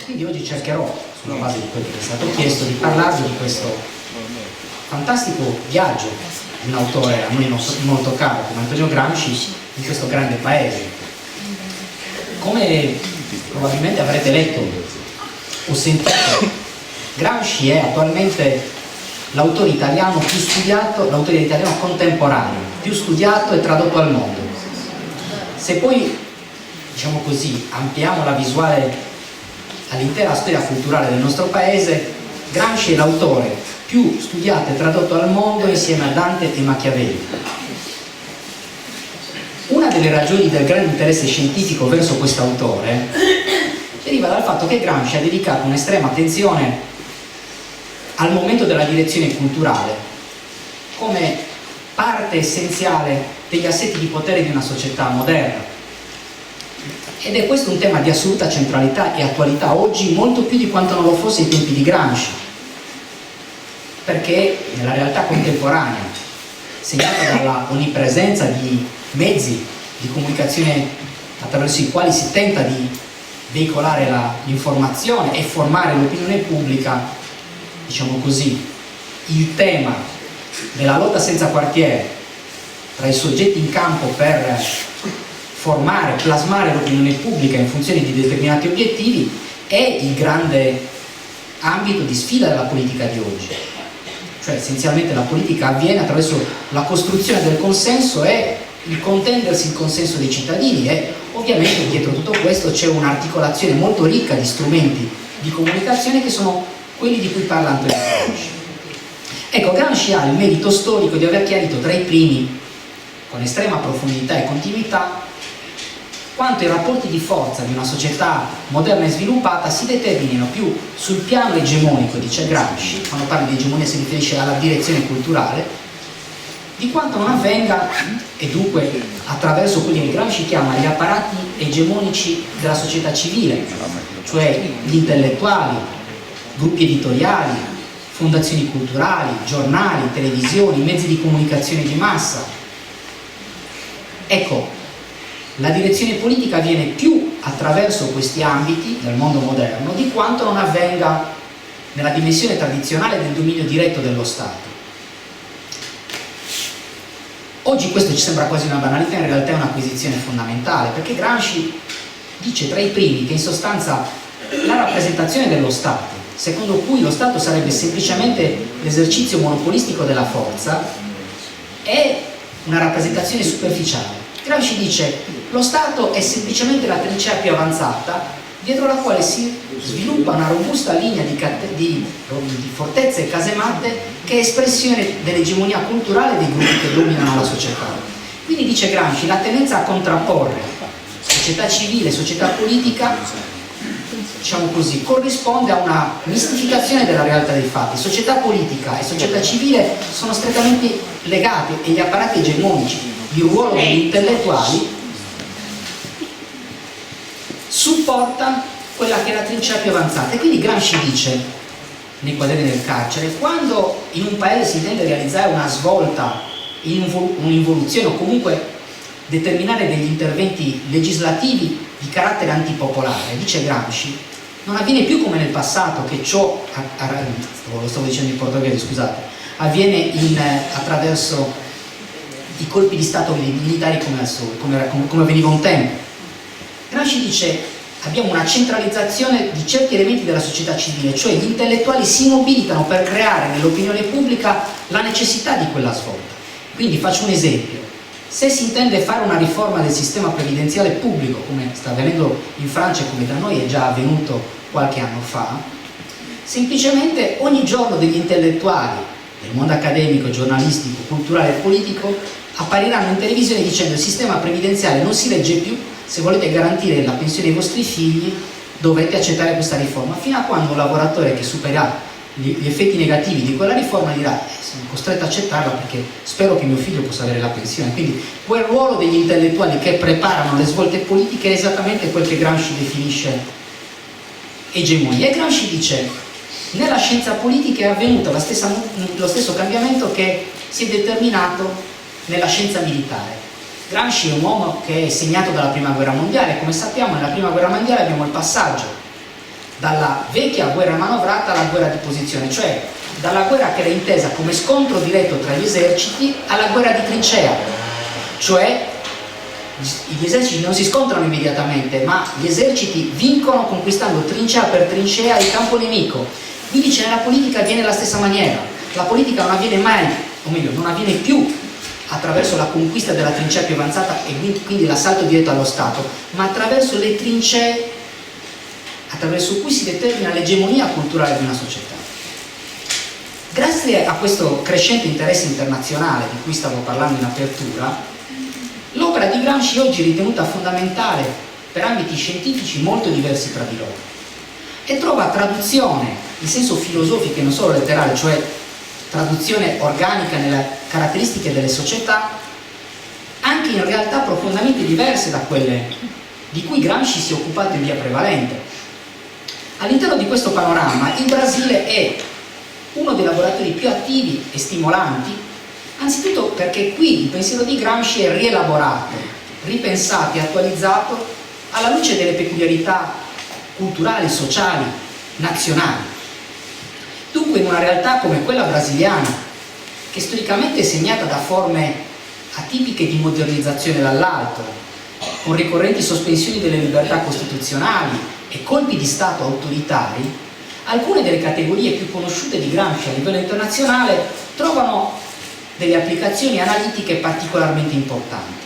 Quindi oggi cercherò, sulla base di quello che è stato chiesto, di parlarvi di questo fantastico viaggio di un autore a noi molto caro come Antonio Gramsci in questo grande paese. Come probabilmente avrete letto o sentito, Gramsci è attualmente l'autore italiano più studiato, l'autore italiano contemporaneo più studiato e tradotto al mondo. Se poi, diciamo così, ampliamo la visuale all'intera storia culturale del nostro paese, Gramsci è l'autore più studiato e tradotto al mondo insieme a Dante e Machiavelli. Una delle ragioni del grande interesse scientifico verso questo autore deriva dal fatto che Gramsci ha dedicato un'estrema attenzione al momento della direzione culturale come parte essenziale degli assetti di potere di una società moderna. Ed è questo un tema di assoluta centralità e attualità oggi, molto più di quanto non lo fosse ai tempi di Gramsci, perché nella realtà contemporanea, segnata dalla onnipresenza di mezzi di comunicazione attraverso i quali si tenta di veicolare l'informazione e formare l'opinione pubblica, diciamo così, il tema della lotta senza quartiere tra i soggetti in campo per formare, plasmare l'opinione pubblica in funzione di determinati obiettivi è il grande ambito di sfida della politica di oggi. Cioè essenzialmente la politica avviene attraverso la costruzione del consenso e il contendersi il consenso dei cittadini, e ovviamente dietro tutto questo c'è un'articolazione molto ricca di strumenti di comunicazione che sono quelli di cui parla Antonio Gramsci. Ecco, Gramsci ha il merito storico di aver chiarito tra i primi, con estrema profondità e continuità, quanto i rapporti di forza di una società moderna e sviluppata si determinino più sul piano egemonico, dice Gramsci, quando parla di egemonia si riferisce alla direzione culturale, di quanto non avvenga, e dunque attraverso quelli che Gramsci chiama gli apparati egemonici della società civile, cioè gli intellettuali, gruppi editoriali, fondazioni culturali, giornali, televisioni, mezzi di comunicazione di massa. Ecco, la direzione politica avviene più attraverso questi ambiti del mondo moderno di quanto non avvenga nella dimensione tradizionale del dominio diretto dello Stato. Oggi questo ci sembra quasi una banalità, in realtà è un'acquisizione fondamentale, perché Gramsci dice tra i primi che in sostanza la rappresentazione dello Stato, secondo cui lo Stato sarebbe semplicemente l'esercizio monopolistico della forza, è una rappresentazione superficiale. Gramsci dice lo Stato è semplicemente la trincea più avanzata dietro la quale si sviluppa una robusta linea di fortezze e casematte che è espressione dell'egemonia culturale dei gruppi che dominano la società. Quindi dice Gramsci la tendenza a contrapporre società civile e società politica, diciamo così, corrisponde a una mistificazione della realtà dei fatti. Società politica e società civile sono strettamente legate e gli apparati egemonici, il ruolo degli intellettuali supporta quella che è la trincea più avanzata. E quindi Gramsci dice nei quaderni del carcere, quando in un paese si intende realizzare una svolta, un'involuzione o comunque determinare degli interventi legislativi di carattere antipopolare, dice Gramsci, non avviene più come nel passato, che ciò, lo stavo dicendo in portoghese, scusate, avviene attraverso i colpi di Stato militari come al solito, come avveniva un tempo. Gramsci dice abbiamo una centralizzazione di certi elementi della società civile, cioè gli intellettuali si mobilitano per creare nell'opinione pubblica la necessità di quella svolta. Quindi faccio un esempio: se si intende fare una riforma del sistema previdenziale pubblico, come sta avvenendo in Francia e come da noi è già avvenuto qualche anno fa, semplicemente ogni giorno degli intellettuali del mondo accademico, giornalistico, culturale e politico appariranno in televisione dicendo il sistema previdenziale non si regge più, se volete garantire la pensione ai vostri figli dovete accettare questa riforma, fino a quando un lavoratore che supererà gli effetti negativi di quella riforma dirà sono costretto ad accettarla perché spero che mio figlio possa avere la pensione. Quindi quel ruolo degli intellettuali che preparano le svolte politiche è esattamente quel che Gramsci definisce egemonia. E Gramsci dice nella scienza politica è avvenuto lo stesso cambiamento che si è determinato nella scienza militare. Gramsci è un uomo che è segnato dalla prima guerra mondiale. Come sappiamo, nella prima guerra mondiale abbiamo il passaggio dalla vecchia guerra manovrata alla guerra di posizione, cioè dalla guerra che era intesa come scontro diretto tra gli eserciti alla guerra di trincea, cioè gli eserciti non si scontrano immediatamente, ma gli eserciti vincono conquistando trincea per trincea il campo nemico. Quindi nella politica avviene la stessa maniera. La politica non avviene mai, o meglio, non avviene più attraverso la conquista della trincea più avanzata e quindi l'assalto diretto allo Stato, ma attraverso le trincee attraverso cui si determina l'egemonia culturale di una società. Grazie a questo crescente interesse internazionale di cui stavo parlando in apertura, l'opera di Gramsci oggi è ritenuta fondamentale per ambiti scientifici molto diversi tra di loro e trova traduzione in senso filosofico e non solo letterale, cioè traduzione organica nelle caratteristiche delle società, anche in realtà profondamente diverse da quelle di cui Gramsci si è occupato in via prevalente. All'interno di questo panorama il Brasile è uno dei laboratori più attivi e stimolanti, anzitutto perché qui il pensiero di Gramsci è rielaborato, ripensato e attualizzato alla luce delle peculiarità culturali, sociali, nazionali. Dunque in una realtà come quella brasiliana, che storicamente è segnata da forme atipiche di modernizzazione dall'alto, con ricorrenti sospensioni delle libertà costituzionali e colpi di Stato autoritari, alcune delle categorie più conosciute di Gramsci a livello internazionale trovano delle applicazioni analitiche particolarmente importanti.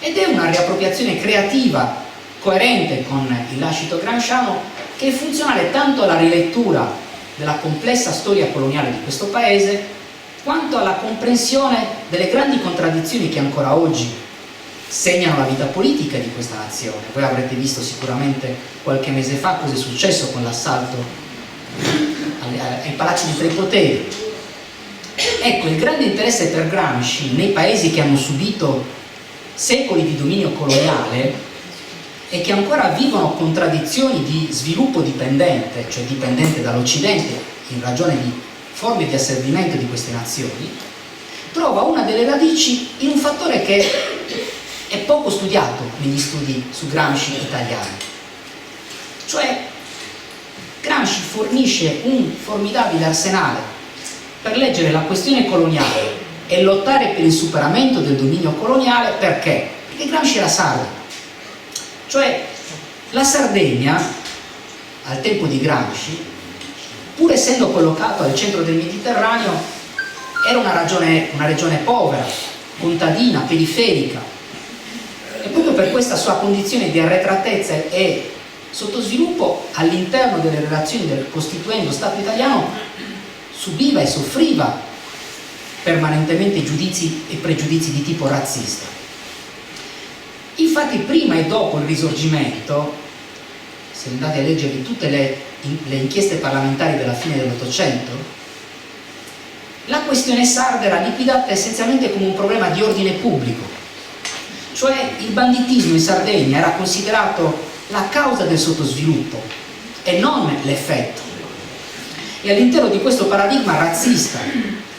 Ed è una riappropriazione creativa, coerente con il lascito gramsciano, che è funzionale tanto alla rilettura della complessa storia coloniale di questo paese, quanto alla comprensione delle grandi contraddizioni che ancora oggi segnano la vita politica di questa nazione. Voi avrete visto sicuramente qualche mese fa cosa è successo con l'assalto ai palazzi di Tre Poteri. Ecco, il grande interesse per Gramsci nei paesi che hanno subito secoli di dominio coloniale e che ancora vivono contraddizioni di sviluppo dipendente, cioè dipendente dall'Occidente in ragione di forme di asservimento di queste nazioni, trova una delle radici in un fattore che è poco studiato negli studi su Gramsci italiani. Cioè, Gramsci fornisce un formidabile arsenale per leggere la questione coloniale e lottare per il superamento del dominio coloniale. Perché? Perché Gramsci era sardo. Cioè, la Sardegna, al tempo di Gramsci, pur essendo collocato al centro del Mediterraneo, era una regione povera, contadina, periferica, e proprio per questa sua condizione di arretratezza e sottosviluppo all'interno delle relazioni del costituendo Stato italiano subiva e soffriva permanentemente giudizi e pregiudizi di tipo razzista. Infatti prima e dopo il Risorgimento, se andate a leggere tutte le inchieste parlamentari della fine dell'Ottocento, la questione sarda era liquidata essenzialmente come un problema di ordine pubblico, cioè il banditismo in Sardegna era considerato la causa del sottosviluppo e non l'effetto. E all'interno di questo paradigma razzista,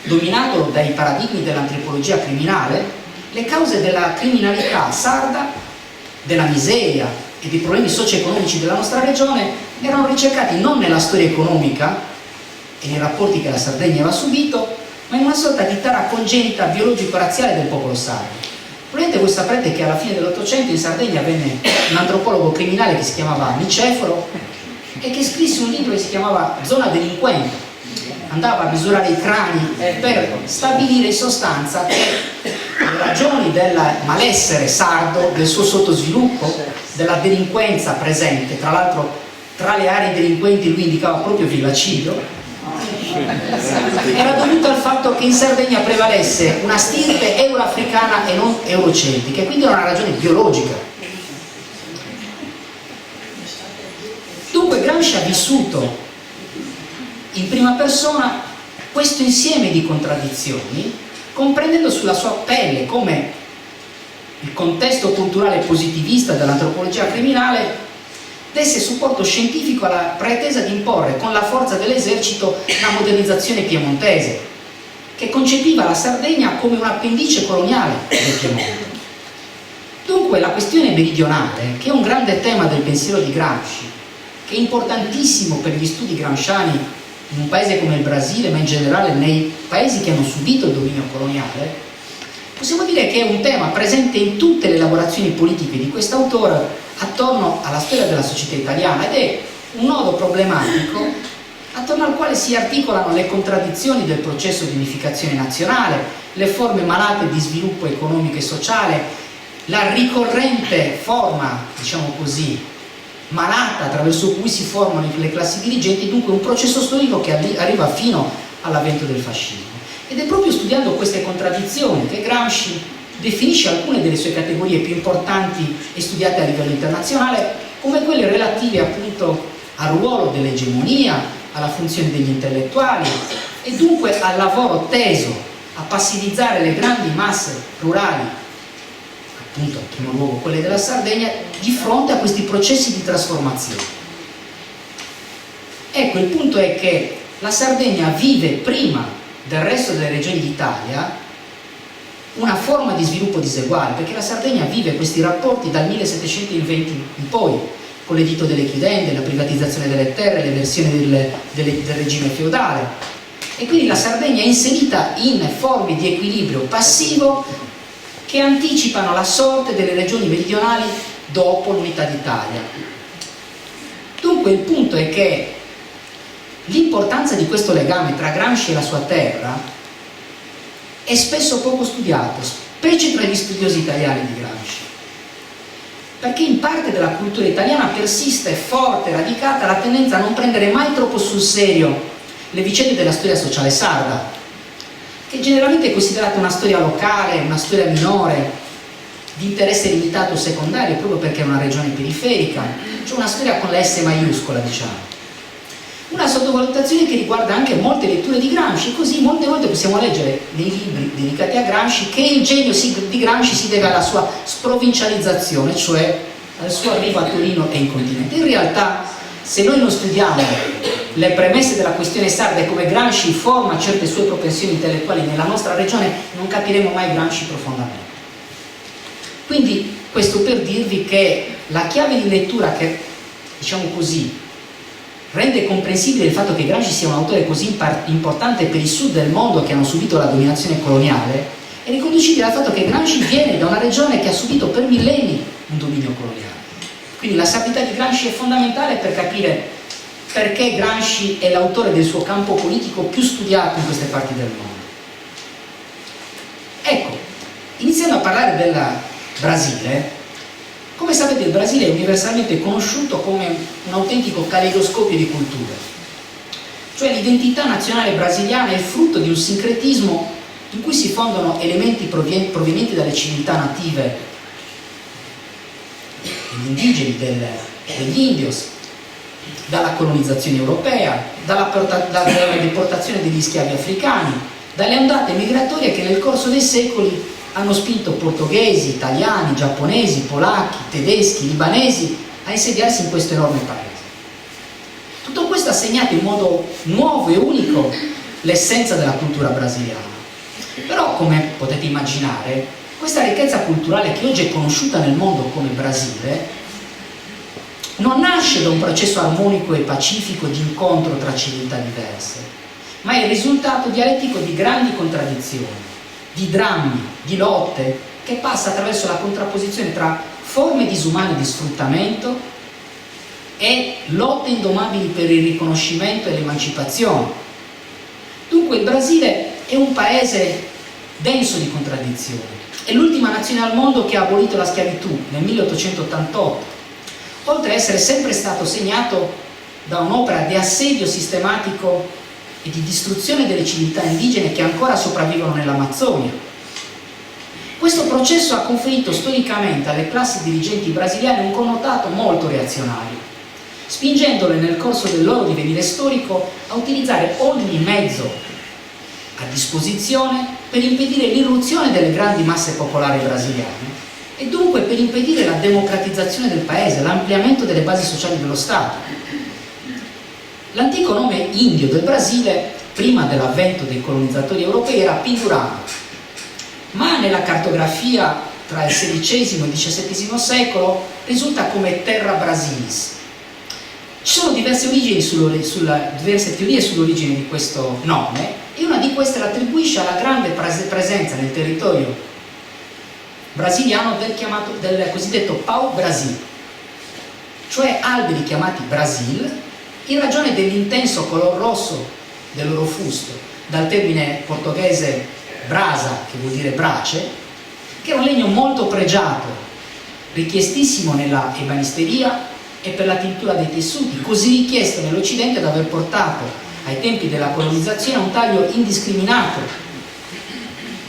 dominato dai paradigmi dell'antropologia criminale, le cause della criminalità sarda, della miseria e dei problemi socio-economici della nostra regione erano ricercati non nella storia economica e nei rapporti che la Sardegna aveva subito, ma in una sorta di tara congenita biologico-razziale del popolo sardo. Probabilmente voi saprete che alla fine dell'Ottocento in Sardegna venne un antropologo criminale che si chiamava Niceforo e che scrisse un libro che si chiamava Zona delinquente. Andava a misurare i crani per stabilire in sostanza che le ragioni del malessere sardo, del suo sottosviluppo, della delinquenza presente, tra l'altro tra le aree delinquenti lui indicava proprio Villacido, era dovuto al fatto che in Sardegna prevalesse una stirpe euroafricana e non eurocentrica, e quindi era una ragione biologica. Dunque Gramsci ha vissuto in prima persona questo insieme di contraddizioni, comprendendo sulla sua pelle come il contesto culturale positivista dell'antropologia criminale desse supporto scientifico alla pretesa di imporre con la forza dell'esercito la modernizzazione piemontese, che concepiva la Sardegna come un appendice coloniale del Piemonte. Dunque la questione meridionale, che è un grande tema del pensiero di Gramsci, che è importantissimo per gli studi gramsciani in un paese come il Brasile, ma in generale nei paesi che hanno subito il dominio coloniale, possiamo dire che è un tema presente in tutte le elaborazioni politiche di quest'autore attorno alla storia della società italiana, ed è un nodo problematico attorno al quale si articolano le contraddizioni del processo di unificazione nazionale, le forme malate di sviluppo economico e sociale, la ricorrente forma, diciamo così, malata attraverso cui si formano le classi dirigenti, dunque un processo storico che arriva fino all'avvento del fascismo. Ed è proprio studiando queste contraddizioni che Gramsci definisce alcune delle sue categorie più importanti e studiate a livello internazionale, come quelle relative appunto al ruolo dell'egemonia, alla funzione degli intellettuali e dunque al lavoro teso a passivizzare le grandi masse rurali, appunto in primo luogo quelle della Sardegna, di fronte a questi processi di trasformazione. Ecco, il punto è che la Sardegna vive prima del resto delle regioni d'Italia una forma di sviluppo diseguale, perché la Sardegna vive questi rapporti dal 1720 in poi, con l'editto delle chiudende, la privatizzazione delle terre, l'eversione del regime feudale, e quindi la Sardegna è inserita in forme di equilibrio passivo che anticipano la sorte delle regioni meridionali dopo l'unità d'Italia. Dunque il punto è che l'importanza di questo legame tra Gramsci e la sua terra è spesso poco studiato, specie tra gli studiosi italiani di Gramsci, perché in parte della cultura italiana persiste forte, radicata, la tendenza a non prendere mai troppo sul serio le vicende della storia sociale sarda, che generalmente è considerata una storia locale, una storia minore, di interesse limitato o secondario, proprio perché è una regione periferica, cioè una storia con la S maiuscola, diciamo. Una sottovalutazione che riguarda anche molte letture di Gramsci, così molte volte possiamo leggere nei libri dedicati a Gramsci che il genio di Gramsci si deve alla sua sprovincializzazione, cioè al suo arrivo a Torino e in continente. In realtà, se noi non studiamo le premesse della questione sarda e come Gramsci forma certe sue propensioni intellettuali nella nostra regione, non capiremo mai Gramsci profondamente. Quindi questo per dirvi che la chiave di lettura che, diciamo così, rende comprensibile il fatto che Gramsci sia un autore così importante per i sud del mondo che hanno subito la dominazione coloniale è riconducibile al fatto che Gramsci viene da una regione che ha subito per millenni un dominio coloniale. Quindi la sardità di Gramsci è fondamentale per capire perché Gramsci è l'autore del suo campo politico più studiato in queste parti del mondo. Ecco, iniziando a parlare del Brasile, come sapete il Brasile è universalmente conosciuto come un autentico caleidoscopio di culture, cioè l'identità nazionale brasiliana è il frutto di un sincretismo in cui si fondono elementi provenienti dalle civiltà native degli indigeni, degli indios, dalla colonizzazione europea, dalla deportazione degli schiavi africani, dalle ondate migratorie che nel corso dei secoli hanno spinto portoghesi, italiani, giapponesi, polacchi, tedeschi, libanesi a insediarsi in questo enorme paese. Tutto questo ha segnato in modo nuovo e unico l'essenza della cultura brasiliana. Però, come potete immaginare, questa ricchezza culturale che oggi è conosciuta nel mondo come Brasile non nasce da un processo armonico e pacifico di incontro tra civiltà diverse, ma è il risultato dialettico di grandi contraddizioni, di drammi, di lotte, che passa attraverso la contrapposizione tra forme disumane di sfruttamento e lotte indomabili per il riconoscimento e l'emancipazione. Dunque il Brasile è un paese denso di contraddizioni, è l'ultima nazione al mondo che ha abolito la schiavitù nel 1888, oltre a essere sempre stato segnato da un'opera di assedio sistematico e di distruzione delle civiltà indigene che ancora sopravvivono nell'Amazzonia. Questo processo ha conferito storicamente alle classi dirigenti brasiliane un connotato molto reazionario, spingendole nel corso del loro divenire storico a utilizzare ogni mezzo a disposizione per impedire l'irruzione delle grandi masse popolari brasiliane e dunque per impedire la democratizzazione del paese, l'ampliamento delle basi sociali dello Stato. L'antico nome indio del Brasile, prima dell'avvento dei colonizzatori europei, era Pindurama, ma nella cartografia tra il XVI e il XVII secolo risulta come Terra Brasilis, Ci sono diverse diverse teorie sull'origine di questo nome, e una di queste l'attribuisce alla grande presenza nel territorio brasiliano del cosiddetto pau-brasil, cioè alberi chiamati Brasil, in ragione dell'intenso color rosso del loro fusto, dal termine portoghese brasa, che vuol dire brace, che era un legno molto pregiato, richiestissimo nella ebanisteria e per la tintura dei tessuti, così richiesto nell'Occidente da aver portato ai tempi della colonizzazione a un taglio indiscriminato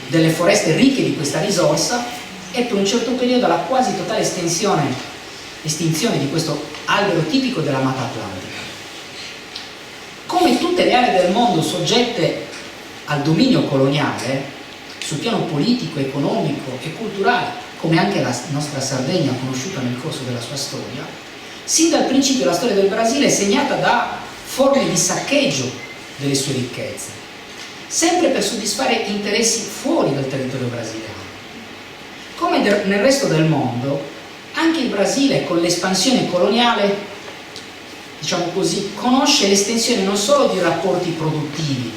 delle foreste ricche di questa risorsa e per un certo periodo alla quasi totale estinzione di questo albero tipico della Mata Atlantica. Come tutte le aree del mondo soggette al dominio coloniale, sul piano politico, economico e culturale, come anche la nostra Sardegna ha conosciuto nel corso della sua storia, sin dal principio la storia del Brasile è segnata da forme di saccheggio delle sue ricchezze, sempre per soddisfare interessi fuori dal territorio brasiliano. Come nel resto del mondo, anche il Brasile, con l'espansione coloniale, diciamo così, conosce l'estensione non solo di rapporti produttivi,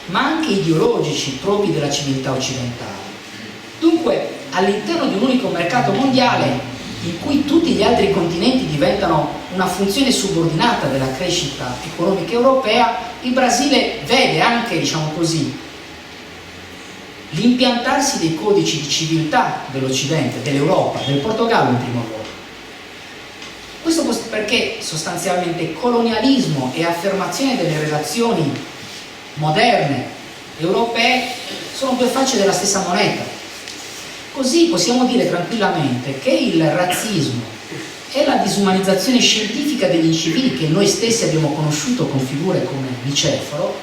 ma anche ideologici propri della civiltà occidentale. Dunque, all'interno di un unico mercato mondiale, in cui tutti gli altri continenti diventano una funzione subordinata della crescita economica europea, il Brasile vede anche, diciamo così, l'impiantarsi dei codici di civiltà dell'Occidente, dell'Europa, del Portogallo in primo luogo. Questo perché sostanzialmente colonialismo e affermazione delle relazioni moderne europee sono due facce della stessa moneta. Così possiamo dire tranquillamente che il razzismo e la disumanizzazione scientifica degli incivili che noi stessi abbiamo conosciuto con figure come Niceforo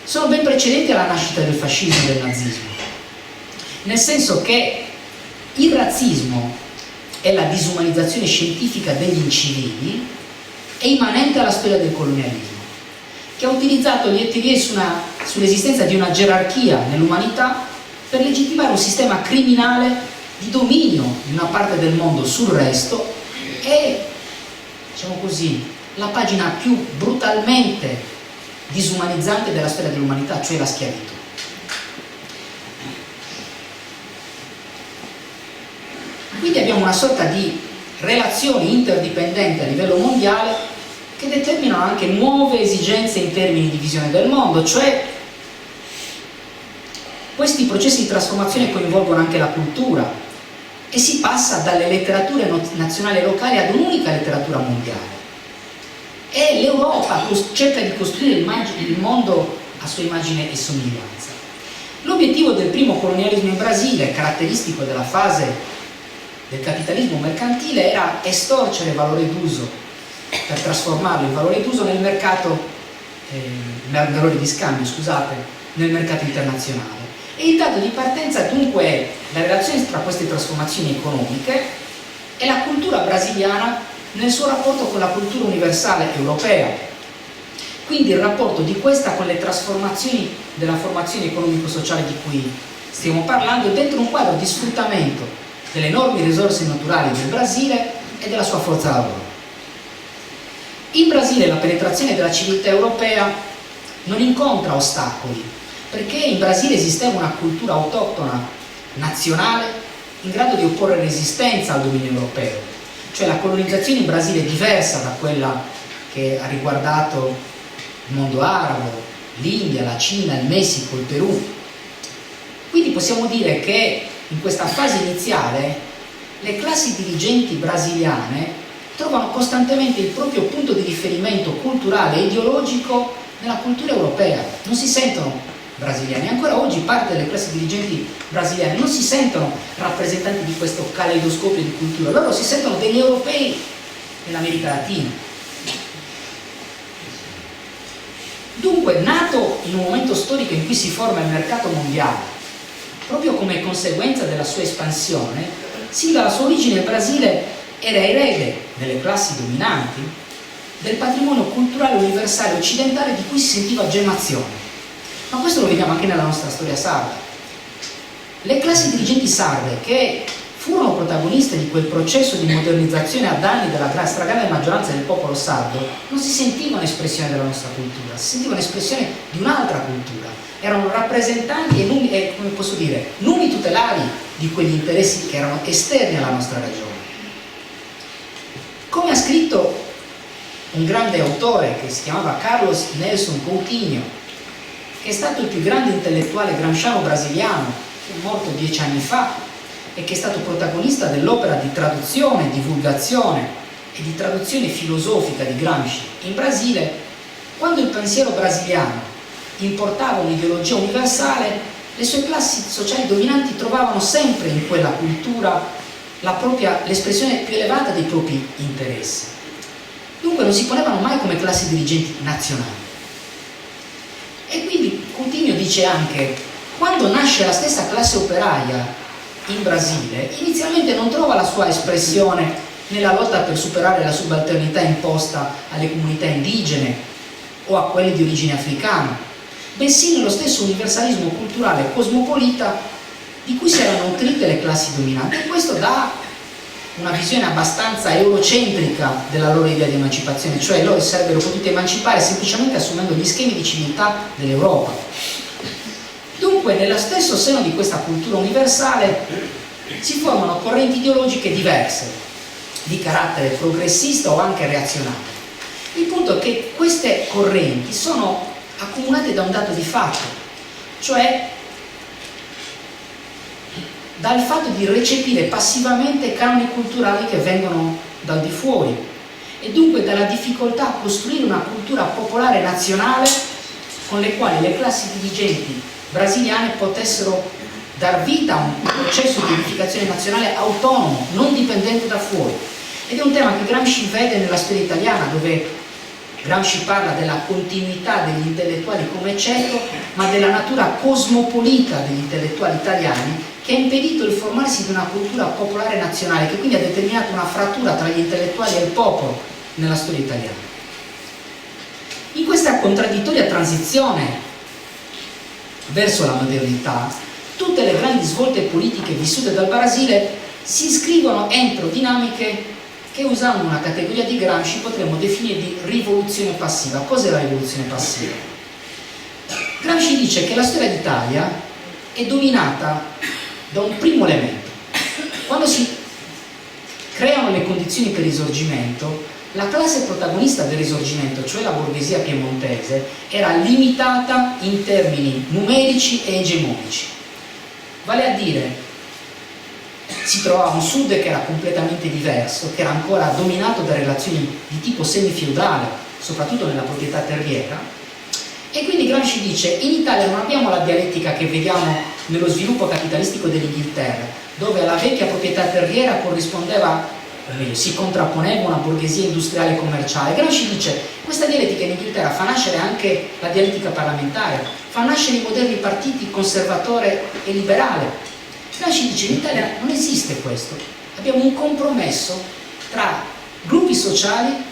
sono ben precedenti alla nascita del fascismo e del nazismo, nel senso che il razzismo e la disumanizzazione scientifica degli incivili è immanente alla storia del colonialismo, che ha utilizzato le teorie sull'esistenza di una gerarchia nell'umanità per legittimare un sistema criminale di dominio di una parte del mondo sul resto e, diciamo così, la pagina più brutalmente disumanizzante della storia dell'umanità, cioè la schiavitù. Quindi abbiamo una sorta di relazioni interdipendenti a livello mondiale che determinano anche nuove esigenze in termini di visione del mondo, cioè questi processi di trasformazione coinvolgono anche la cultura e si passa dalle letterature nazionali e locali ad un'unica letteratura mondiale. E l'Europa cerca di costruire il mondo a sua immagine e somiglianza. L'obiettivo del primo colonialismo in Brasile, caratteristico della fase del capitalismo mercantile, era estorcere valore d'uso per trasformarlo in valore d'uso nel mercato, valore di scambio, scusate, nel mercato internazionale. E il dato di partenza dunque è la relazione tra queste trasformazioni economiche e la cultura brasiliana nel suo rapporto con la cultura universale europea. Quindi il rapporto di questa con le trasformazioni della formazione economico-sociale di cui stiamo parlando dentro un quadro di sfruttamento delle enormi risorse naturali del Brasile e della sua forza lavoro. In Brasile la penetrazione della civiltà europea non incontra ostacoli, perché in Brasile esisteva una cultura autoctona, nazionale, in grado di opporre resistenza al dominio europeo. Cioè la colonizzazione in Brasile è diversa da quella che ha riguardato il mondo arabo, l'India, la Cina, il Messico, il Perù. Quindi possiamo dire che in questa fase iniziale le classi dirigenti brasiliane trovano costantemente il proprio punto di riferimento culturale e ideologico nella cultura europea, non si sentono brasiliani. Ancora oggi parte delle classi dirigenti brasiliane non si sentono rappresentanti di questo caleidoscopio di cultura, loro si sentono degli europei nell'America Latina. Dunque, nato in un momento storico in cui si forma il mercato mondiale, proprio come conseguenza della sua espansione, sin dalla sua origine il Brasile era erede delle classi dominanti del patrimonio culturale universale occidentale di cui si sentiva gemmazione. Ma questo lo vediamo anche nella nostra storia sarda. Le classi dirigenti sarde, che furono protagoniste di quel processo di modernizzazione a danni della stragrande maggioranza del popolo sardo, non si sentivano espressione della nostra cultura, si sentivano espressione di un'altra cultura. Erano rappresentanti e come posso dire, numi tutelari di quegli interessi che erano esterni alla nostra ragione. Come ha scritto un grande autore che si chiamava Carlos Nelson Coutinho, che è stato il più grande intellettuale gramsciano brasiliano, che è morto 10 anni fa, e che è stato protagonista dell'opera di traduzione, divulgazione e di traduzione filosofica di Gramsci in Brasile, quando il pensiero brasiliano importava un'ideologia universale, le sue classi sociali dominanti trovavano sempre in quella cultura l'espressione più elevata dei propri interessi. Dunque non si ponevano mai come classi dirigenti nazionali. E quindi Coutinho dice anche, quando nasce la stessa classe operaia in Brasile, inizialmente non trova la sua espressione nella lotta per superare la subalternità imposta alle comunità indigene o a quelle di origine africana, bensì nello stesso universalismo culturale cosmopolita di cui si erano nutrite le classi dominanti. E questo dà una visione abbastanza eurocentrica della loro idea di emancipazione, cioè loro sarebbero potuti emancipare semplicemente assumendo gli schemi di civiltà dell'Europa. Dunque, nello stesso seno di questa cultura universale si formano correnti ideologiche diverse, di carattere progressista o anche reazionario. Il punto è che queste correnti sono accomunate da un dato di fatto, cioè dal fatto di recepire passivamente canoni culturali che vengono dal di fuori, e dunque dalla difficoltà a costruire una cultura popolare nazionale con le quali le classi dirigenti brasiliane potessero dar vita a un processo di unificazione nazionale autonomo, non dipendente da fuori. Ed è un tema che Gramsci vede nella storia italiana, dove Gramsci parla della continuità degli intellettuali come ceto, ma della natura cosmopolita degli intellettuali italiani, che ha impedito il formarsi di una cultura popolare nazionale, che quindi ha determinato una frattura tra gli intellettuali e il popolo nella storia italiana. In questa contraddittoria transizione verso la modernità, tutte le grandi svolte politiche vissute dal Brasile si iscrivono entro dinamiche che, usando una categoria di Gramsci, potremmo definire di rivoluzione passiva. Cos'è la rivoluzione passiva? Gramsci dice che la storia d'Italia è dominata da un primo elemento. Quando si creano le condizioni per il risorgimento, la classe protagonista del risorgimento, cioè la borghesia piemontese, era limitata in termini numerici e egemonici. Vale a dire, si trovava un sud che era completamente diverso, che era ancora dominato da relazioni di tipo semifeudale, soprattutto nella proprietà terriera, e quindi Gramsci dice, in Italia non abbiamo la dialettica che vediamo nello sviluppo capitalistico dell'Inghilterra, dove alla vecchia proprietà terriera corrispondeva, si contrapponeva una borghesia industriale e commerciale. Gramsci dice, questa dialettica in Inghilterra fa nascere anche la dialettica parlamentare, fa nascere i moderni partiti conservatore e liberale. Gramsci dice, in Italia non esiste questo, abbiamo un compromesso tra gruppi sociali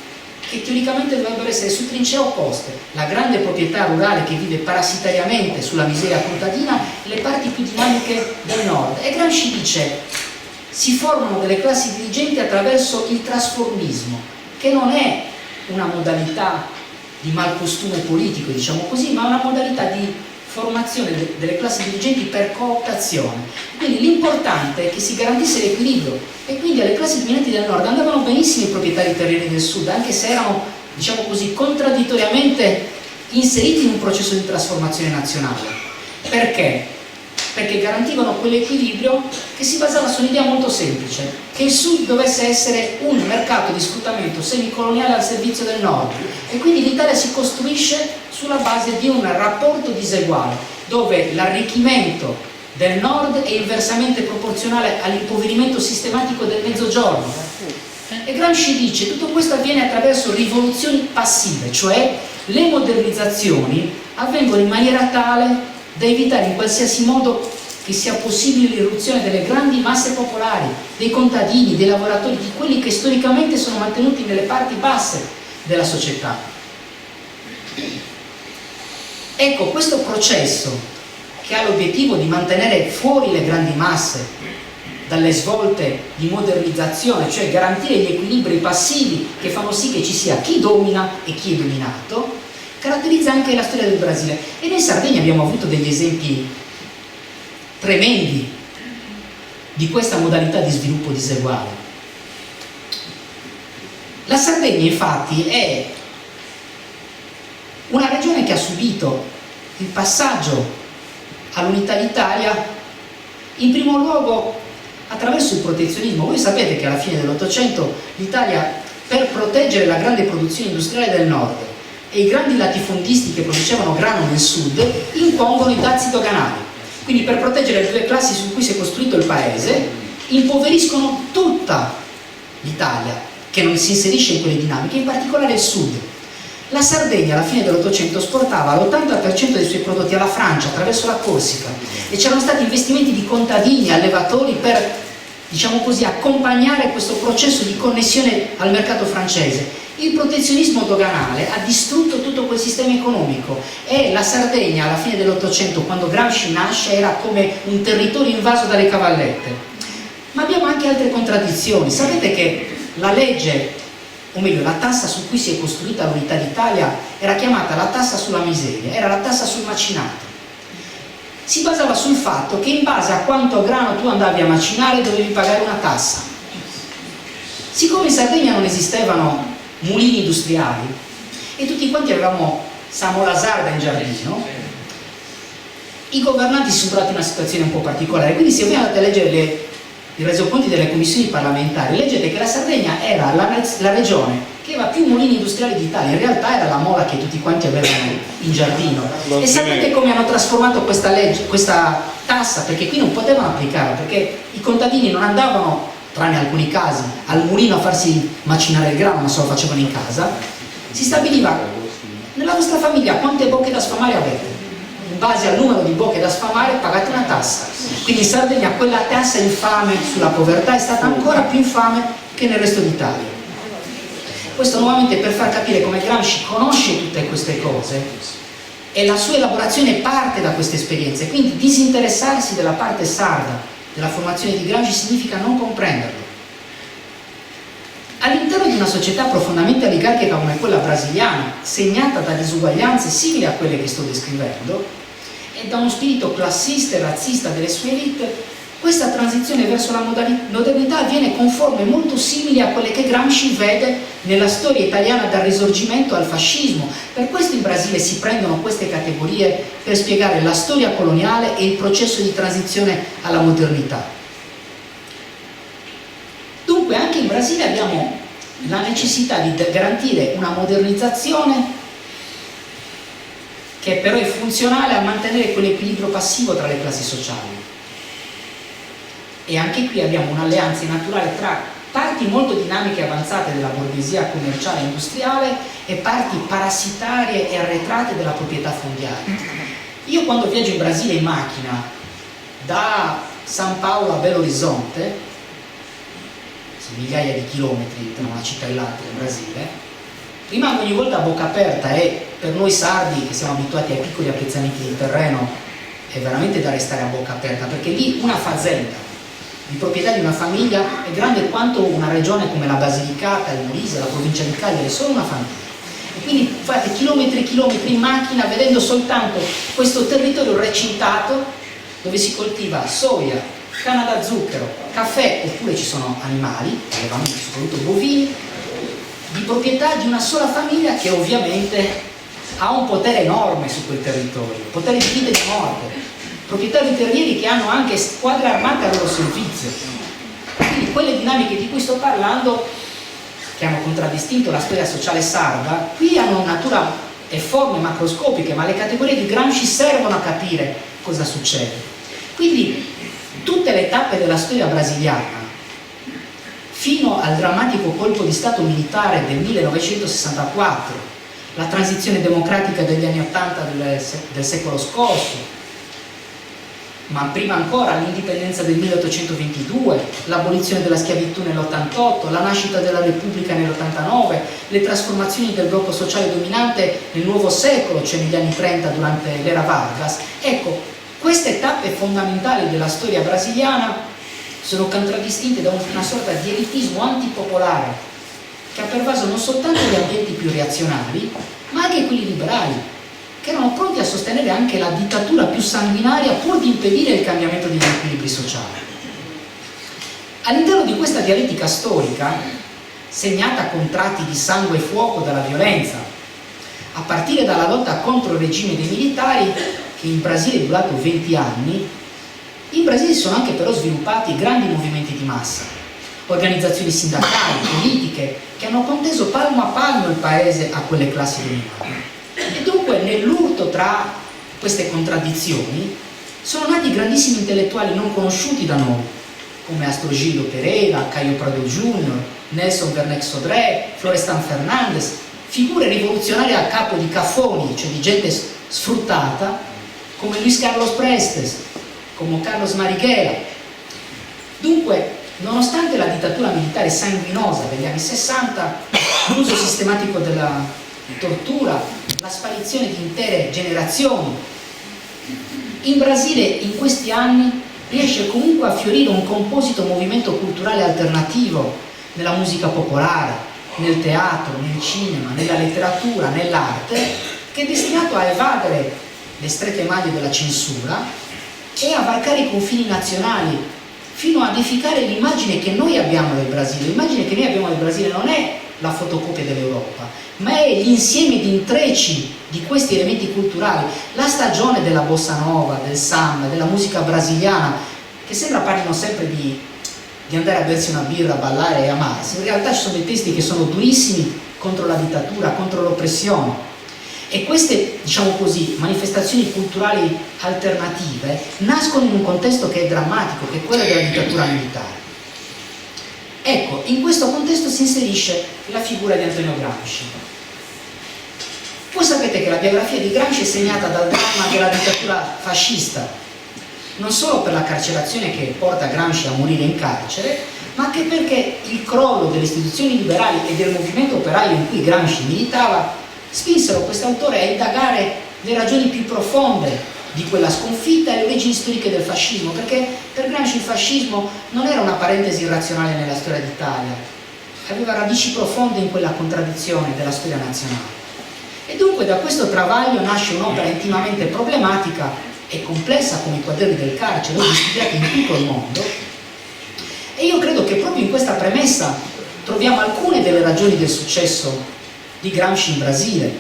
che teoricamente dovrebbero essere su trincee opposte, la grande proprietà rurale che vive parassitariamente sulla miseria contadina e le parti più dinamiche del nord. E Gramsci dice, si formano delle classi dirigenti attraverso il trasformismo, che non è una modalità di malcostume politico, diciamo così, ma una modalità di formazione delle classi dirigenti per cooptazione. Quindi l'importante è che si garantisse l'equilibrio, e quindi alle classi dominanti del nord andavano benissimo i proprietari terreni del sud, anche se erano, diciamo così, contraddittoriamente inseriti in un processo di trasformazione nazionale. Perché? Perché garantivano quell'equilibrio che si basava su un'idea molto semplice, che il sud dovesse essere un mercato di sfruttamento semicoloniale al servizio del nord, e quindi l'Italia si costruisce sulla base di un rapporto diseguale, dove l'arricchimento del nord è inversamente proporzionale all'impoverimento sistematico del mezzogiorno. E Gramsci dice, tutto questo avviene attraverso rivoluzioni passive, cioè le modernizzazioni avvengono in maniera tale da evitare in qualsiasi modo che sia possibile l'irruzione delle grandi masse popolari, dei contadini, dei lavoratori, di quelli che storicamente sono mantenuti nelle parti basse della società. Ecco, questo processo che ha l'obiettivo di mantenere fuori le grandi masse dalle svolte di modernizzazione, cioè garantire gli equilibri passivi che fanno sì che ci sia chi domina e chi è dominato, caratterizza anche la storia del Brasile. E noi in Sardegna abbiamo avuto degli esempi tremendi di questa modalità di sviluppo diseguale. La Sardegna infatti è una regione che ha subito il passaggio all'unità d'Italia in primo luogo attraverso il protezionismo. Voi sapete che alla fine dell'Ottocento l'Italia, per proteggere la grande produzione industriale del nord e i grandi latifondisti che producevano grano nel sud, impongono i dazi doganali. Quindi per proteggere le due classi su cui si è costruito il paese, impoveriscono tutta l'Italia, che non si inserisce in quelle dinamiche, in particolare il sud. La Sardegna alla fine dell'Ottocento esportava l'80% dei suoi prodotti alla Francia attraverso la Corsica e c'erano stati investimenti di contadini, allevatori per, diciamo così, accompagnare questo processo di connessione al mercato francese. Il protezionismo doganale ha distrutto tutto quel sistema economico e la Sardegna alla fine dell'Ottocento, quando Gramsci nasce, era come un territorio invaso dalle cavallette. Ma abbiamo anche altre contraddizioni. Sapete che la legge, o meglio la tassa su cui si è costruita l'unità d'Italia, era chiamata la tassa sulla miseria, era la tassa sul macinato. Si basava sul fatto che in base a quanto grano tu andavi a macinare dovevi pagare una tassa. Siccome in Sardegna non esistevano mulini industriali e tutti quanti avevamo Samolasarda in giardino, i governanti si sono trovati in una situazione un po' particolare. Quindi se voi andate a leggere i resoconti delle commissioni parlamentari, leggete che la Sardegna era la regione che aveva più mulini industriali d'Italia. In realtà era la mola che tutti quanti avevano in giardino. E sapete come hanno trasformato questa legge, questa tassa? Perché qui non potevano applicarla, perché i contadini non andavano, tranne alcuni casi, al mulino a farsi macinare il grano, ma se lo facevano in casa. Si stabiliva: nella vostra famiglia quante bocche da sfamare avete? In base al numero di bocche da sfamare pagate una tassa. Quindi in Sardegna quella tassa infame sulla povertà è stata ancora più infame che nel resto d'Italia. Questo nuovamente per far capire come Gramsci conosce tutte queste cose e la sua elaborazione parte da queste esperienze. Quindi disinteressarsi della parte sarda della formazione di Gramsci significa non comprenderlo. All'interno di una società profondamente oligarchica come quella brasiliana, segnata da disuguaglianze simili a quelle che sto descrivendo, e da uno spirito classista e razzista delle sue elite, questa transizione verso la modernità avviene con forme molto simili a quelle che Gramsci vede nella storia italiana dal Risorgimento al fascismo. Per questo in Brasile si prendono queste categorie per spiegare la storia coloniale e il processo di transizione alla modernità. Dunque anche in Brasile abbiamo la necessità di garantire una modernizzazione che però è funzionale a mantenere quell'equilibrio passivo tra le classi sociali. E anche qui abbiamo un'alleanza naturale tra parti molto dinamiche e avanzate della borghesia commerciale e industriale e parti parassitarie e arretrate della proprietà fondiaria. Io quando viaggio in Brasile in macchina da San Paolo a Belo Horizonte, migliaia di chilometri tra una città e l'altra in Brasile, rimango ogni volta a bocca aperta e per noi sardi che siamo abituati ai piccoli appezzamenti di terreno è veramente da restare a bocca aperta, perché lì una fazenda di proprietà di una famiglia è grande quanto una regione come la Basilicata, il Molise, la provincia di Cagliari, è solo una famiglia. E quindi fate chilometri e chilometri in macchina vedendo soltanto questo territorio recintato dove si coltiva soia, canna da zucchero, caffè, oppure ci sono animali, allevamenti soprattutto bovini, di proprietà di una sola famiglia che ovviamente ha un potere enorme su quel territorio, potere di vita e di morte, proprietari terrieri che hanno anche squadre armate al loro servizio. Quindi quelle dinamiche di cui sto parlando, che hanno contraddistinto la storia sociale sarda, qui hanno natura e forme macroscopiche, ma le categorie di Gramsci servono a capire cosa succede. Quindi tutte le tappe della storia brasiliana, fino al drammatico colpo di stato militare del 1964, la transizione democratica degli anni 80 del secolo scorso, ma prima ancora l'indipendenza del 1822, l'abolizione della schiavitù nell'88, la nascita della Repubblica nell'89, le trasformazioni del blocco sociale dominante nel nuovo secolo, cioè negli anni 30 durante l'era Vargas. Ecco, queste tappe fondamentali della storia brasiliana sono contraddistinte da una sorta di elitismo antipopolare che ha pervaso non soltanto gli ambienti più reazionari, ma anche quelli liberali, che erano pronti a sostenere anche la dittatura più sanguinaria pur di impedire il cambiamento degli equilibri sociali. All'interno di questa dialettica storica, segnata con tratti di sangue e fuoco dalla violenza, a partire dalla lotta contro il regime dei militari, che in Brasile è durato 20 anni, in Brasile si sono anche però sviluppati grandi movimenti di massa, organizzazioni sindacali, politiche, che hanno conteso palmo a palmo il paese a quelle classi dominanti. E dunque nell'urto tra queste contraddizioni sono nati grandissimi intellettuali non conosciuti da noi, come Astrogildo Pereira, Caio Prado Jr., Nelson Werneck Sodré, Florestan Fernandes, figure rivoluzionarie a capo di cafoni, cioè di gente sfruttata, come Luis Carlos Prestes, come Carlos Marighella. Dunque, nonostante la dittatura militare sanguinosa degli anni 60, l'uso sistematico della tortura, la sparizione di intere generazioni, in Brasile in questi anni riesce comunque a fiorire un composito movimento culturale alternativo nella musica popolare, nel teatro, nel cinema, nella letteratura, nell'arte, che è destinato a evadere le strette maglie della censura e a varcare i confini nazionali fino a edificare l'immagine che noi abbiamo del Brasile. L'immagine che noi abbiamo del Brasile non è la fotocopia dell'Europa, ma è l'insieme di intrecci di questi elementi culturali, la stagione della bossa nova, del samba, della musica brasiliana, che sembra parlino sempre di andare a bersi una birra, ballare e amarsi. In realtà ci sono dei testi che sono durissimi contro la dittatura, contro l'oppressione. E queste, diciamo così, manifestazioni culturali alternative nascono in un contesto che è drammatico, che è quello della dittatura militare. Ecco, in questo contesto si inserisce la figura di Antonio Gramsci. Voi sapete che la biografia di Gramsci è segnata dal dramma della dittatura fascista, non solo per la carcerazione che porta Gramsci a morire in carcere, ma anche perché il crollo delle istituzioni liberali e del movimento operaio in cui Gramsci militava spinsero quest'autore a indagare le ragioni più profonde di quella sconfitta e le origini storiche del fascismo, perché per Gramsci il fascismo non era una parentesi irrazionale nella storia d'Italia, aveva radici profonde in quella contraddizione della storia nazionale. E dunque da questo travaglio nasce un'opera intimamente problematica e complessa come i quaderni del carcere, oggi studiati in tutto il mondo, e io credo che proprio in questa premessa troviamo alcune delle ragioni del successo di Gramsci in Brasile,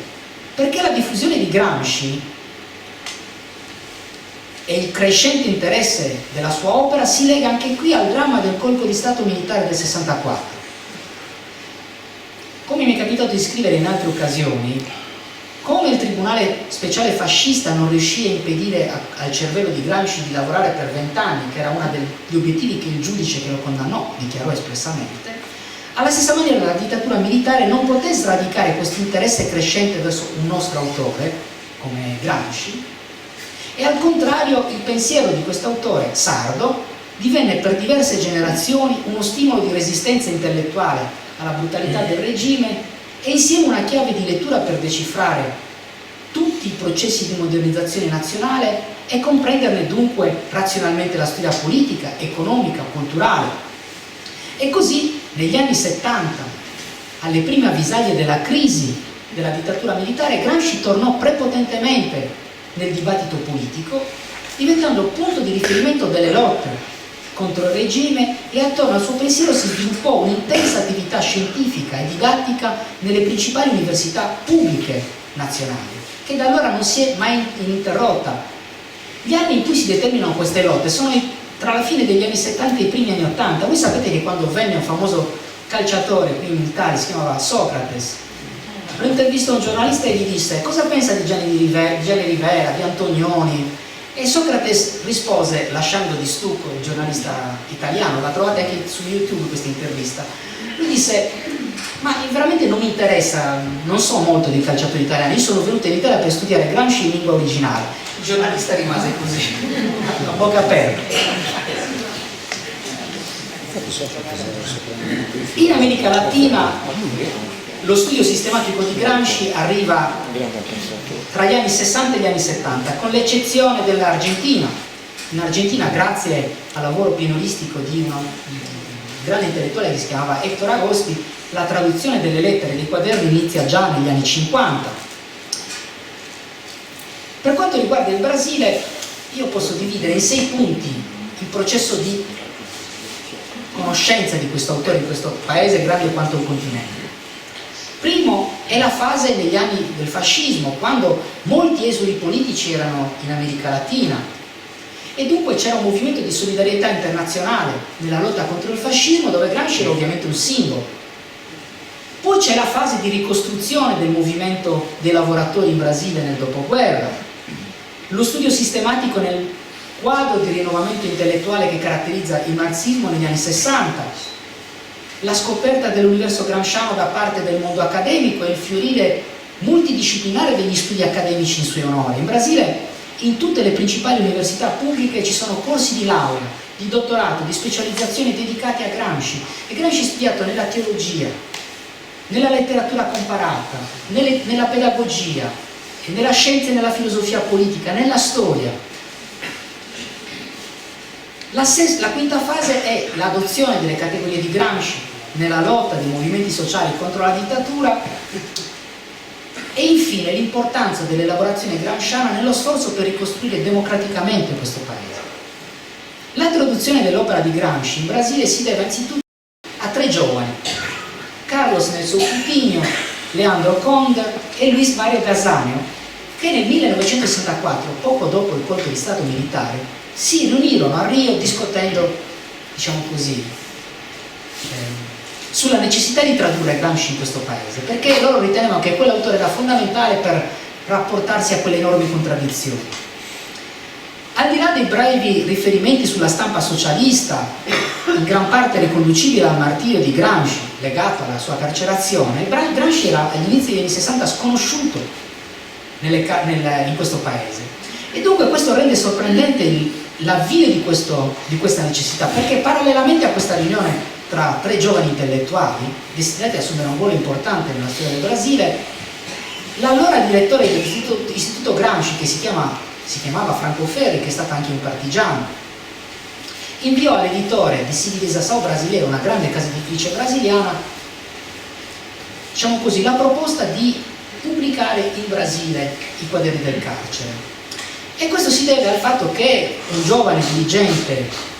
perché la diffusione di Gramsci e il crescente interesse della sua opera si lega anche qui al dramma del colpo di stato militare del 64. Come mi è capitato di scrivere in altre occasioni, come il tribunale speciale fascista non riuscì a impedire al cervello di Gramsci di lavorare per 20 anni, che era uno degli obiettivi che il giudice che lo condannò dichiarò espressamente, alla stessa maniera la dittatura militare non poté sradicare questo interesse crescente verso un nostro autore, come Gramsci, e al contrario il pensiero di questo autore sardo divenne per diverse generazioni uno stimolo di resistenza intellettuale alla brutalità del regime e insieme una chiave di lettura per decifrare tutti i processi di modernizzazione nazionale e comprenderne dunque razionalmente la storia politica, economica, culturale. E così negli anni 70, alle prime avvisaglie della crisi della dittatura militare, Gramsci tornò prepotentemente nel dibattito politico, diventando punto di riferimento delle lotte contro il regime, e attorno al suo pensiero si sviluppò un'intensa attività scientifica e didattica nelle principali università pubbliche nazionali, che da allora non si è mai ininterrotta. Gli anni in cui si determinano queste lotte sono tra la fine degli anni 70 e i primi anni 80. Voi sapete che quando venne un famoso calciatore qui in Italia, si chiamava Socrates, lo intervistò un giornalista e gli disse: cosa pensa di Gianni Rivera, di Antonioni? E Socrates rispose, lasciando di stucco il giornalista italiano, la trovate anche su YouTube questa intervista, lui disse: ma veramente non mi interessa, non so molto di calciatori italiani, io sono venuto in Italia per studiare Gramsci in lingua originale. Il giornalista rimase così, a bocca aperta. In America Latina lo studio sistematico di Gramsci arriva tra gli anni 60 e gli anni 70, con l'eccezione dell'Argentina, in Argentina, grazie al lavoro pionieristico di un grande intellettuale che si chiamava Héctor Agosti, la traduzione delle lettere e dei quaderni inizia già negli anni 50. Per quanto riguarda il Brasile, io posso dividere in 6 punti il processo di conoscenza di questo autore, di questo paese grande quanto un continente. Primo è la fase degli anni del fascismo, quando molti esuli politici erano in America Latina e dunque c'era un movimento di solidarietà internazionale nella lotta contro il fascismo, dove Gramsci era ovviamente un simbolo. Poi c'è la fase di ricostruzione del movimento dei lavoratori in Brasile nel dopoguerra, lo studio sistematico nel quadro di rinnovamento intellettuale che caratterizza il marxismo negli anni 60, la scoperta dell'universo gramsciano da parte del mondo accademico e il fiorire multidisciplinare degli studi accademici in suo onore. In Brasile, in tutte le principali università pubbliche ci sono corsi di laurea, di dottorato, di specializzazione dedicati a Gramsci, e Gramsci è studiato nella teologia, nella letteratura comparata, nella pedagogia, nella scienza e nella filosofia politica, nella storia. La quinta fase è l'adozione delle categorie di Gramsci nella lotta dei movimenti sociali contro la dittatura e infine l'importanza dell'elaborazione gramsciana nello sforzo per ricostruire democraticamente questo paese. L'introduzione dell'opera di Gramsci in Brasile si deve anzitutto a 3 giovani, Carlos Nelson Coutinho, Leandro Conder e Luis Mario Gazzanio, che nel 1964, poco dopo il colpo di Stato militare, si riunirono a Rio discutendo, diciamo così, sulla necessità di tradurre Gramsci in questo paese, perché loro ritenevano che quell'autore era fondamentale per rapportarsi a quelle enormi contraddizioni. Al di là dei brevi riferimenti sulla stampa socialista, in gran parte riconducibile al martirio di Gramsci, legato alla sua carcerazione, Gramsci era agli inizi degli anni 60 sconosciuto in questo paese. E dunque questo rende sorprendente l'avvio di questa necessità, perché parallelamente a questa riunione tra 3 giovani intellettuali destinati ad assumere un ruolo importante nella storia del Brasile, l'allora direttore dell'Istituto Gramsci, che si chiamava Franco Ferri, che è stato anche un partigiano, inviò all'editore di Civilização Brasileira, una grande casa editrice brasiliana, diciamo così, la proposta di pubblicare in Brasile i quaderni del carcere. E questo si deve al fatto che un giovane dirigente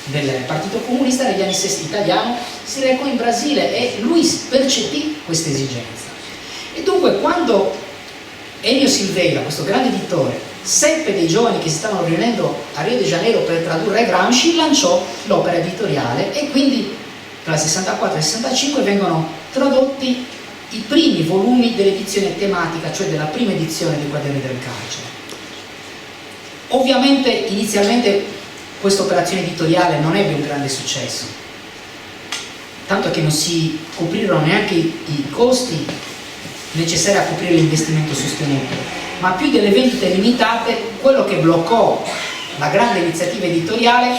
del Partito Comunista negli anni 60 italiano si recò in Brasile e lui percepì questa esigenza. E dunque quando Enio Silveira, questo grande editore, seppe dei giovani che si stavano riunendo a Rio de Janeiro per tradurre Gramsci, lanciò l'opera editoriale e quindi tra il 64 e il 65 vengono tradotti i primi volumi dell'edizione tematica, cioè della prima edizione dei quaderni del carcere. Ovviamente inizialmente questa operazione editoriale non ebbe un grande successo, tanto che non si coprirono neanche i costi necessari a coprire l'investimento sostenuto, ma più delle vendite limitate, quello che bloccò la grande iniziativa editoriale,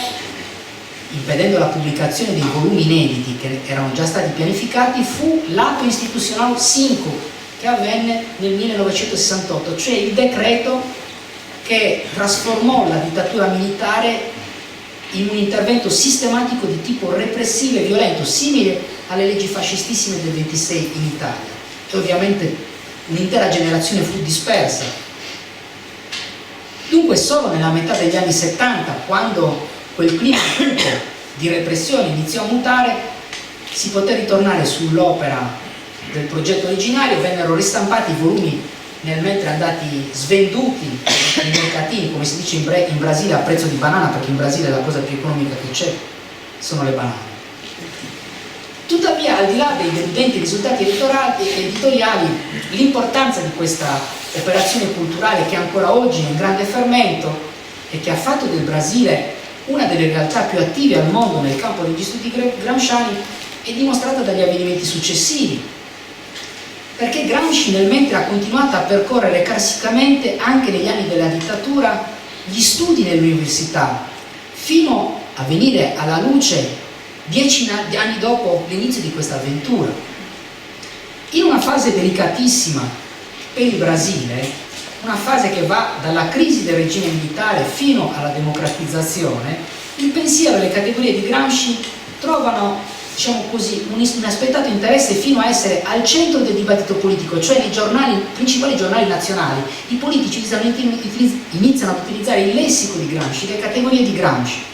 impedendo la pubblicazione dei volumi inediti che erano già stati pianificati, fu l'atto istituzionale 5 che avvenne nel 1968, cioè il decreto che trasformò la dittatura militare in un intervento sistematico di tipo repressivo e violento, simile alle leggi fascistissime del 26 in Italia. E ovviamente un'intera generazione fu dispersa. Dunque solo nella metà degli anni 70, quando quel clima di repressione iniziò a mutare, si poté ritornare sull'opera del progetto originario, vennero ristampati i volumi nel mentre andati svenduti nei mercatini, come si dice in Brasile, a prezzo di banana, perché in Brasile la cosa più economica che c'è sono le banane. Tuttavia, al di là dei deludenti risultati editoriali, l'importanza di questa operazione culturale, che ancora oggi è in grande fermento e che ha fatto del Brasile una delle realtà più attive al mondo nel campo degli studi gramsciani, è dimostrata dagli avvenimenti successivi. Perché Gramsci nel mentre ha continuato a percorrere carsicamente, anche negli anni della dittatura, gli studi nell'università, fino a venire alla luce 10 anni dopo l'inizio di questa avventura. In una fase delicatissima per il Brasile, una fase che va dalla crisi del regime militare fino alla democratizzazione, il pensiero e le categorie di Gramsci trovano, diciamo così, un inaspettato interesse fino a essere al centro del dibattito politico, cioè nei principali giornali nazionali. I politici iniziano ad utilizzare il lessico di Gramsci, le categorie di Gramsci.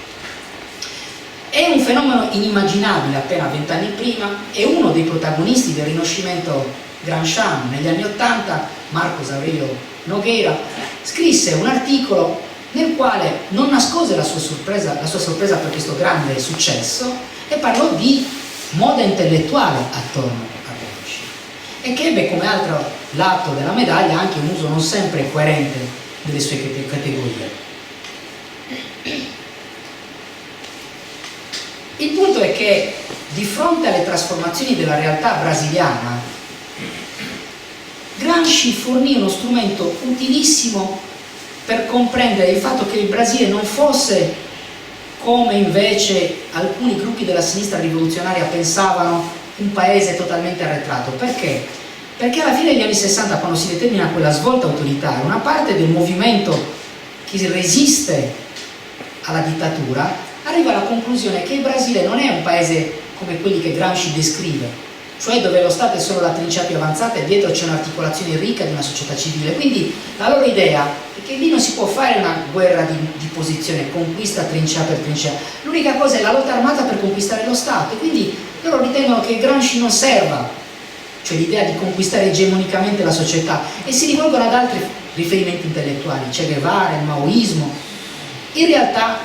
È un fenomeno inimmaginabile appena 20 anni prima, e uno dei protagonisti del Rinascimento gramsciano negli anni '80, Marcos Aurelio Nogueira, scrisse un articolo nel quale non nascose la sua sorpresa per questo grande successo, e parlò di moda intellettuale attorno a Gramsci, e che ebbe come altro lato della medaglia anche un uso non sempre coerente delle sue categorie. Il punto è che di fronte alle trasformazioni della realtà brasiliana, Gramsci fornì uno strumento utilissimo per comprendere il fatto che il Brasile non fosse, come invece alcuni gruppi della sinistra rivoluzionaria pensavano, un paese totalmente arretrato. Perché? Perché alla fine degli anni 60, quando si determina quella svolta autoritaria, una parte del movimento che resiste alla dittatura arriva alla conclusione che il Brasile non è un paese come quelli che Gramsci descrive, cioè dove lo Stato è solo la trincea più avanzata e dietro c'è un'articolazione ricca di una società civile. Quindi la loro idea è che lì non si può fare una guerra di posizione, conquista trincea per trincea, l'unica cosa è la lotta armata per conquistare lo Stato, e quindi loro ritengono che Gramsci non serva, cioè l'idea di conquistare egemonicamente la società, e si rivolgono ad altri riferimenti intellettuali, Che Guevara, il maoismo. In realtà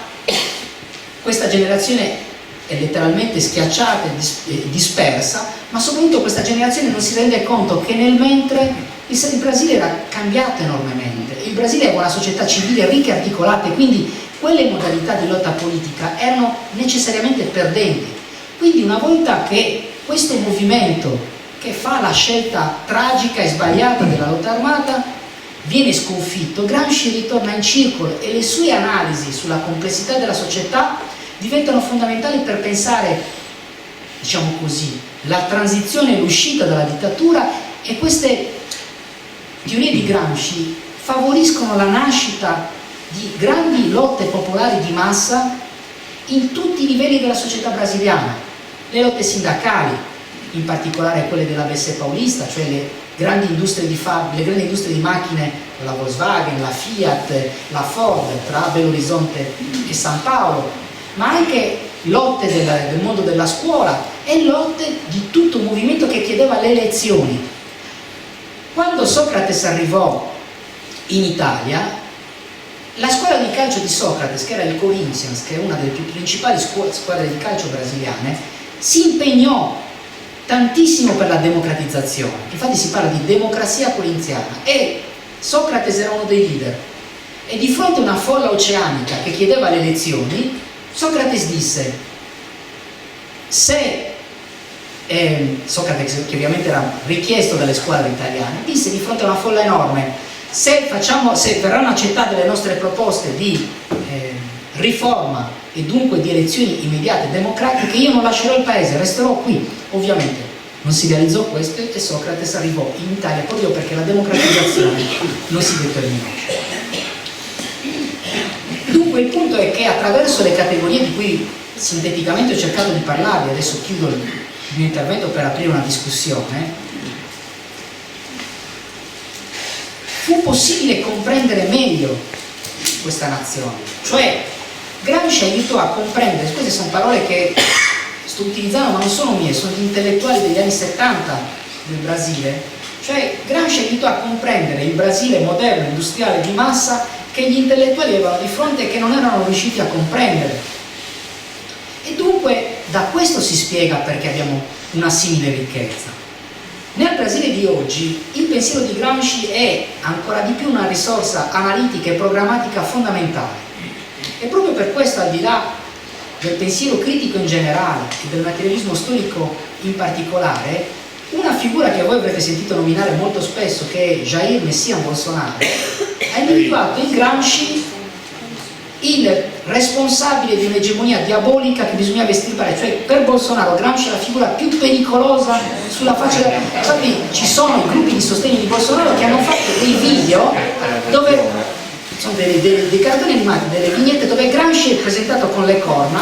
questa generazione è letteralmente schiacciata e dispersa, ma soprattutto questa generazione non si rende conto che nel mentre il Brasile era cambiato enormemente. Il Brasile aveva una società civile ricca e articolata, e quindi quelle modalità di lotta politica erano necessariamente perdenti. Quindi una volta che questo movimento, che fa la scelta tragica e sbagliata della lotta armata, viene sconfitto, Gramsci ritorna in circolo, e le sue analisi sulla complessità della società diventano fondamentali per pensare, diciamo così, la transizione e l'uscita dalla dittatura. E queste teorie di Gramsci favoriscono la nascita di grandi lotte popolari di massa in tutti i livelli della società brasiliana. Le lotte sindacali, in particolare quelle dell'ABC paulista, cioè le grandi industrie di macchine, la Volkswagen, la Fiat, la Ford, tra Belo Horizonte e San Paolo, ma anche lotte del mondo della scuola e lotte di tutto un movimento che chiedeva le elezioni. Quando Socrates arrivò in Italia, la scuola di calcio di Socrates, che era il Corinthians, che è una delle più principali squadre di calcio brasiliane, si impegnò tantissimo per la democratizzazione. Infatti si parla di democrazia corinziana, e Socrates era uno dei leader. E di fronte a una folla oceanica che chiedeva le elezioni, Socrates disse, Socrates, che ovviamente era richiesto dalle squadre italiane, disse di fronte a una folla enorme: se verranno accettate le nostre proposte di riforma e dunque di elezioni immediate democratiche, io non lascerò il paese, resterò qui. Ovviamente non si realizzò questo, e Socrates arrivò in Italia proprio perché la democratizzazione non si determinò. Dunque il punto è che attraverso le categorie di cui sinteticamente ho cercato di parlarvi, adesso chiudo il mio intervento per aprire una discussione, fu possibile comprendere meglio questa nazione. Cioè Gramsci aiutò a comprendere, queste sono parole che sto utilizzando ma non sono mie, sono gli intellettuali degli anni 70 del Brasile, cioè Gramsci aiutò a comprendere il Brasile moderno, industriale, di massa, che gli intellettuali avevano di fronte e che non erano riusciti a comprendere. E dunque da questo si spiega perché abbiamo una simile ricchezza. Nel Brasile di oggi il pensiero di Gramsci è ancora di più una risorsa analitica e programmatica fondamentale, e proprio per questo, al di là del pensiero critico in generale e del materialismo storico in particolare, una figura che voi avrete sentito nominare molto spesso, che è Jair Messias Bolsonaro, ha individuato in Gramsci il responsabile di un'egemonia diabolica che bisognava estirpare, cioè per Bolsonaro Gramsci è la figura più pericolosa sulla faccia della... Infatti ci sono i gruppi di sostegno di Bolsonaro che hanno fatto dei video dove sono dei cartoni animati, delle vignette dove Gramsci è presentato con le corna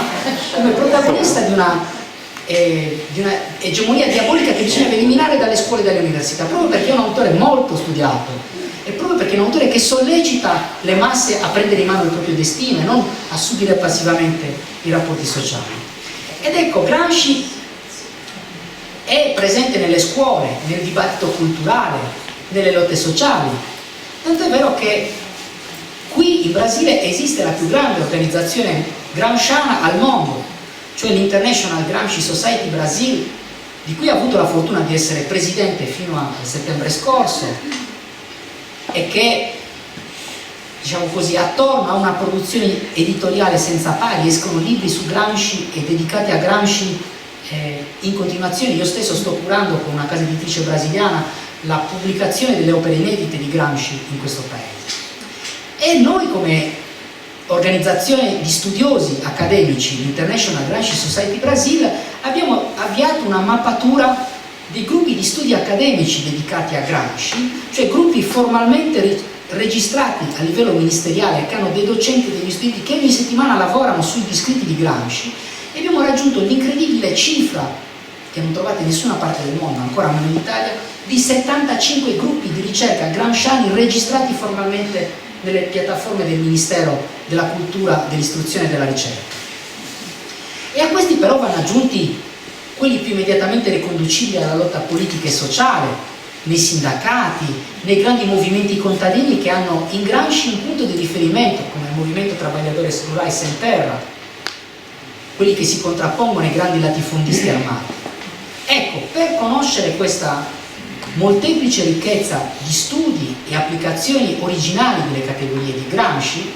come protagonista di una egemonia diabolica che bisogna eliminare dalle scuole e dalle università, proprio perché è un autore molto studiato e proprio perché è un autore che sollecita le masse a prendere in mano il proprio destino e non a subire passivamente i rapporti sociali. Ed ecco, Gramsci è presente nelle scuole, nel dibattito culturale, nelle lotte sociali, tanto è vero che qui in Brasile esiste la più grande organizzazione gramsciana al mondo, cioè l'International Gramsci Society Brasil, di cui ha avuto la fortuna di essere presidente fino a settembre scorso, e che, diciamo così, attorno a una produzione editoriale senza pari escono libri su Gramsci e dedicati a Gramsci in continuazione. Io stesso sto curando con una casa editrice brasiliana la pubblicazione delle opere inedite di Gramsci in questo paese. E noi come organizzazione di studiosi accademici, l'International Gramsci Society Brasil, abbiamo avviato una mappatura dei gruppi di studi accademici dedicati a Gramsci, cioè gruppi formalmente registrati a livello ministeriale che hanno dei docenti e degli studenti che ogni settimana lavorano sugli scritti di Gramsci, e abbiamo raggiunto l'incredibile cifra, che non trovate in nessuna parte del mondo, ancora meno in Italia, di 75 gruppi di ricerca gramsciani registrati formalmente nelle piattaforme del Ministero della Cultura, dell'Istruzione e della Ricerca. E a questi però vanno aggiunti quelli più immediatamente riconducibili alla lotta politica e sociale, nei sindacati, nei grandi movimenti contadini che hanno in Gramsci un punto di riferimento, come il Movimento Trabalhadores Rurais Sem Terra, quelli che si contrappongono ai grandi latifondisti armati. Ecco, per conoscere questa molteplice ricchezza di studi e applicazioni originali delle categorie di Gramsci,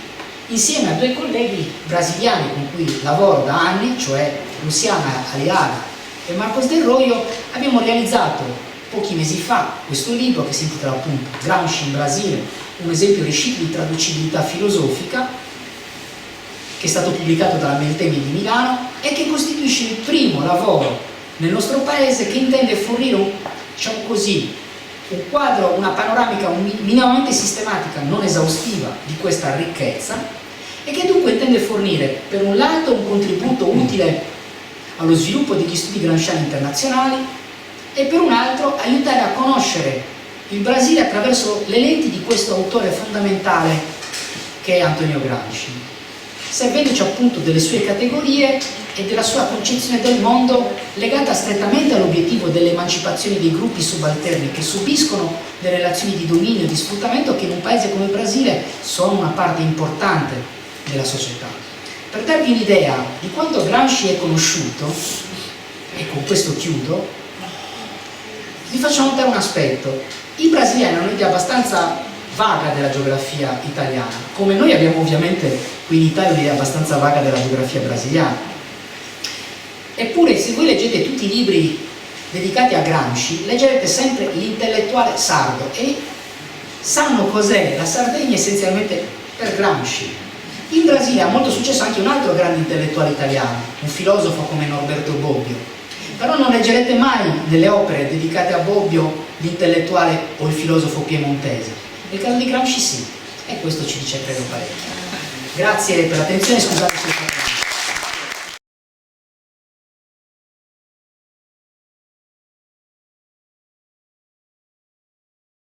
insieme a due colleghi brasiliani con cui lavoro da anni, cioè Luciana Aliaga e Marcos Del Roio, abbiamo realizzato pochi mesi fa questo libro che si intitola appunto Gramsci in Brasile, un esempio riuscito di traducibilità filosofica, che è stato pubblicato dalla Meltemi di Milano e che costituisce il primo lavoro nel nostro paese che intende fornire diciamo così, un quadro, una panoramica minimamente sistematica, non esaustiva, di questa ricchezza, e che dunque intende fornire per un lato un contributo utile allo sviluppo degli studi gramsciani internazionali e per un altro aiutare a conoscere il Brasile attraverso le lenti di questo autore fondamentale che è Antonio Gramsci, servendoci appunto delle sue categorie e della sua concezione del mondo legata strettamente all'obiettivo dell'emancipazione dei gruppi subalterni che subiscono le relazioni di dominio e di sfruttamento che in un paese come il Brasile sono una parte importante della società. Per darvi un'idea di quanto Gramsci è conosciuto, e con questo chiudo, vi faccio notare un aspetto. I brasiliani hanno un'idea abbastanza vaga della geografia italiana, come noi abbiamo ovviamente qui in Italia un'idea abbastanza vaga della geografia brasiliana. Eppure se voi leggete tutti i libri dedicati a Gramsci, leggerete sempre l'intellettuale sardo e sanno cos'è la Sardegna essenzialmente per Gramsci. In Brasile ha molto successo anche un altro grande intellettuale italiano, un filosofo come Norberto Bobbio, però non leggerete mai nelle opere dedicate a Bobbio l'intellettuale o il filosofo piemontese. Nel caso di Gramsci sì, e questo ci dice credo parecchio. Grazie per l'attenzione, scusate se